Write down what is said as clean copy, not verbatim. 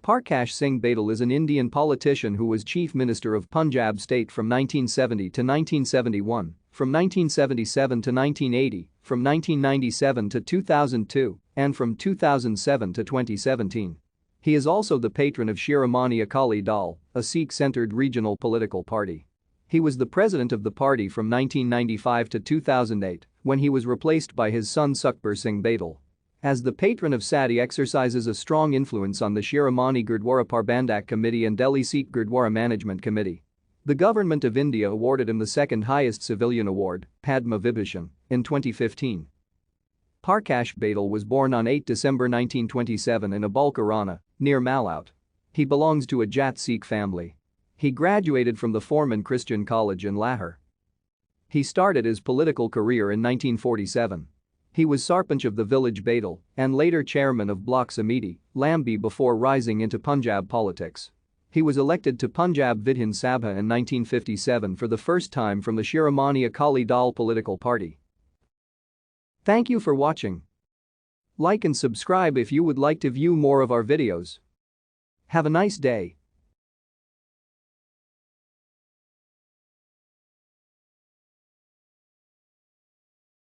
Parkash Singh Badal is an Indian politician who was Chief Minister of Punjab state from 1970 to 1971, from 1977 to 1980, from 1997 to 2002, and from 2007 to 2017. He is also the patron of Shiromani Akali Dal, a Sikh-centered regional political party. He was the president of the party from 1995 to 2008, when he was replaced by his son Sukhbir Singh Badal. As the patron of SAD, he exercises a strong influence on the Shiromani Gurdwara Parbandhak Committee and Delhi Sikh Gurdwara Management Committee. The Government of India awarded him the second highest civilian award, Padma Vibhushan, in 2015. Parkash Badal was born on 8 December 1927 in Abalkarana, near Malaut. He belongs to a Jat Sikh family. He graduated from the Foreman Christian College in Lahore. He started his political career in 1947. He was Sarpanch of the village Badal and later chairman of Block Samiti, Lambi before rising into Punjab politics. He was elected to Punjab Vidhan Sabha in 1957 for the first time from the Shiromani Akali Dal political party. Thank you for watching. Like and subscribe if you would like to view more of our videos. Have a nice day.